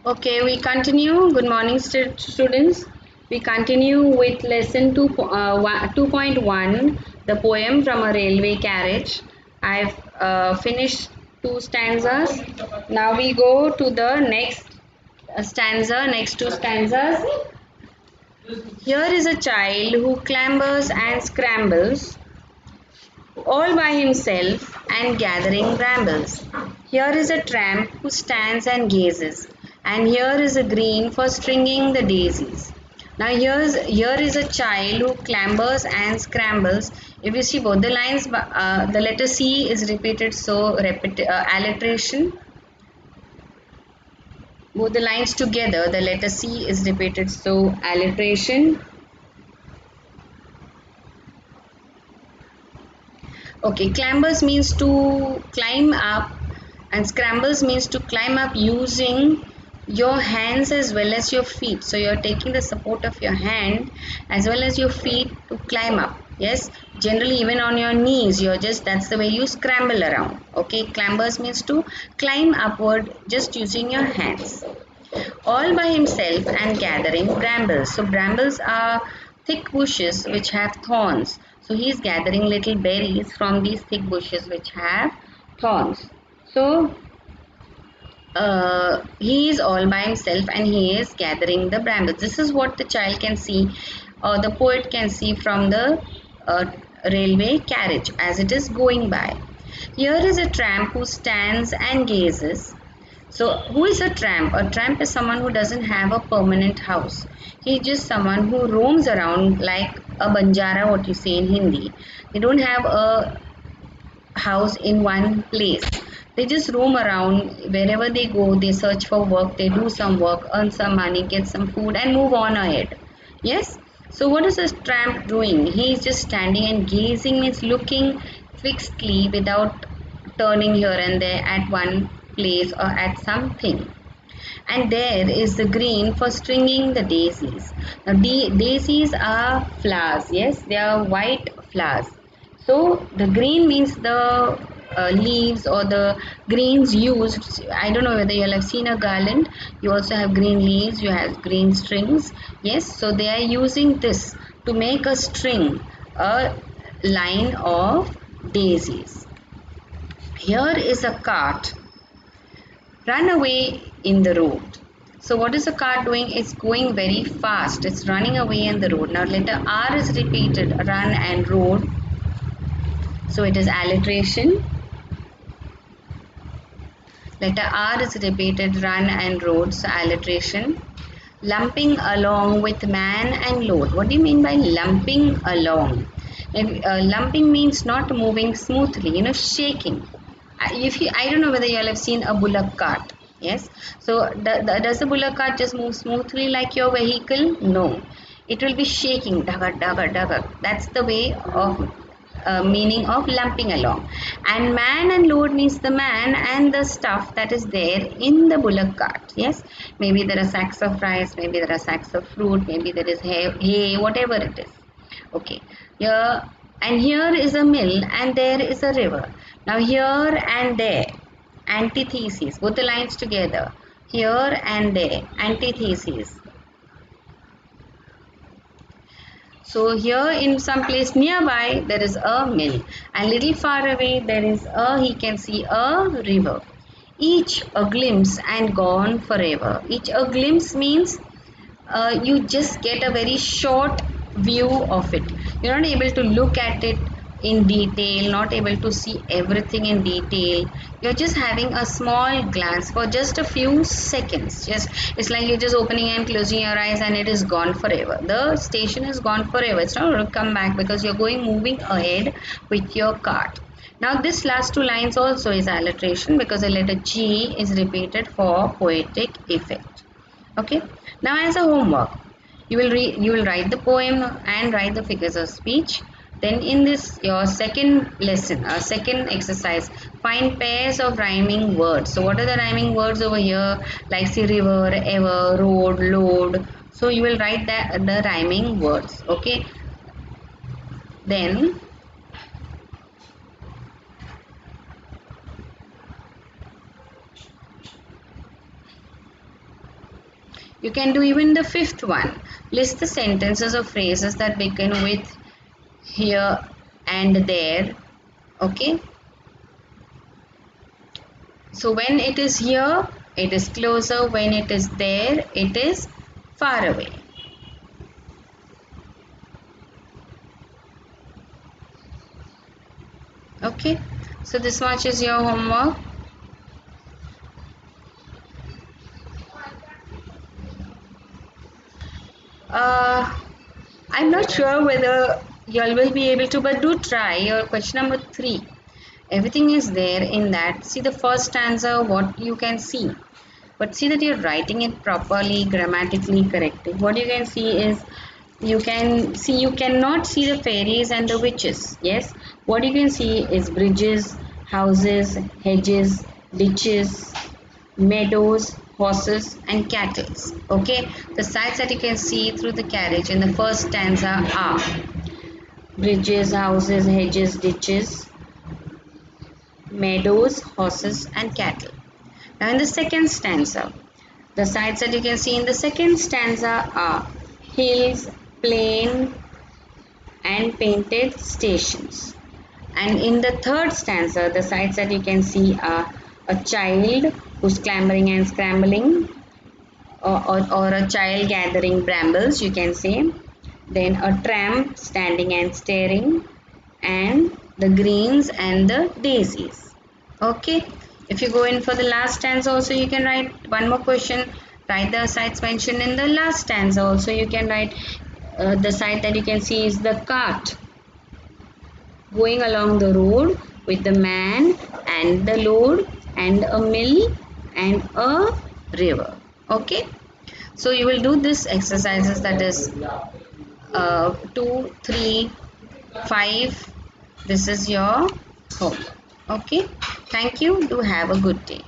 Okay, we continue. Good morning, students. We continue with lesson 2.1, the poem from a railway carriage. I've finished two stanzas. Now we go to the next stanza, next two stanzas. Here is a child who clambers and scrambles all by himself and gathering brambles. Here is a tramp who stands and gazes, and here is a green for stringing the daisies. Now here is a child who clambers and scrambles. If you see both the lines, the letter C is repeated, so alliteration. Both the lines together, the letter C is repeated, so alliteration. Okay, clambers means to climb up and scrambles means to climb up using your hands as well as your feet. So you're taking the support of your hand as well as your feet to climb up. Yes, generally even on your knees, that's the way you scramble around. Okay, clambers means to climb upward just using your hands all by himself and gathering brambles. So brambles are thick bushes which have thorns. So he is gathering little berries from these thick bushes which have thorns. So he is all by himself and he is gathering the brambles. This is what the child can see, or the poet can see from the uh, railway carriage as it is going by. Here is a tramp who stands and gazes. So, who is a tramp? A tramp is someone who doesn't have a permanent house. He is just someone who roams around like a banjara, what you say in Hindi. They don't have a house in one place. They just roam around wherever they go. They search for work, they do some work, earn some money, get some food, and move on ahead. Yes. So, what is this tramp doing? He is just standing and gazing, means looking fixedly without turning here and there at one place or at something. And there is the green for stringing the daisies. Now, daisies are flowers, yes, they are white flowers. So, the green means the leaves or the greens used. I don't know whether you'll have seen a garland. You also have green leaves, you have green strings. Yes, so they are using this to make a string, a line of daisies. Here is a cart run away in the road. So what is the car doing? It's going very fast. It's running away in the road. Now letter R is repeated, run and road. So it is alliteration. Letter R is repeated, run and road. So alliteration. Lumping along with man and load. What do you mean by lumping along? Lumping means not moving smoothly, shaking. If you, I don't know whether you all have seen a bullock cart. Yes. So does the bullock cart just move smoothly like your vehicle? No. It will be shaking. Dagger, dagger, dagger. That's the way of meaning of lumping along. And man and load means the man and the stuff that is there in the bullock cart. Yes. Maybe there are sacks of rice. Maybe there are sacks of fruit. Maybe there is hay, whatever it is. Okay. Here and here is a mill and there is a river. Now here and there, antithesis, both the lines together. Here and there, antithesis. So here in some place nearby there is a mill and little far away there is he can see a river. Each a glimpse and gone forever. Each a glimpse means you just get a very short view of it. You're not able to look at it in detail, not able to see everything in detail. You're just having a small glance for just a few seconds. Just it's like you're just opening and closing your eyes and it is gone forever. The station is gone forever. It's not going to come back because you're moving ahead with your cart. Now this last two lines also is alliteration because the letter G is repeated for poetic effect. Okay. Now as a homework, you will write the poem and write the figures of speech. Then in this your second lesson, second exercise, find pairs of rhyming words. So what are the rhyming words over here? Like say river, ever, road, load. So you will write the rhyming words. Okay. Then You can do even the fifth one. List the sentences or phrases that begin with here and there. Okay. So when it is here, it is closer. When it is there, it is far away. Okay. So this much is your homework. Uh, I'm not sure whether you all will be able to, but do try your question number 3. Everything is there in that. See the first stanza, what you can see. But see that you're writing it properly, grammatically correctly. What you can see is, you cannot see the fairies and the witches. Yes, what you can see is bridges, houses, hedges, ditches, meadows, horses and cattle. Okay, the sights that you can see through the carriage in the first stanza are bridges, houses, hedges, ditches, meadows, horses and cattle. Now in the second stanza, the sights that you can see in the second stanza are hills, plain and painted stations. And in the third stanza, the sights that you can see are a child who's clambering and scrambling, or a child gathering brambles, you can say. Then a tramp standing and staring, and the greens and the daisies. Okay, if you go in for the last stanza also, you can write one more question. Write the sites mentioned in the last stanza also. You can write the site that you can see is the cart going along the road with the man and the load and a mill and a river. Okay, so you will do this exercises, that is 2, 3, 5. This is your homework. Okay, thank you. Do have a good day.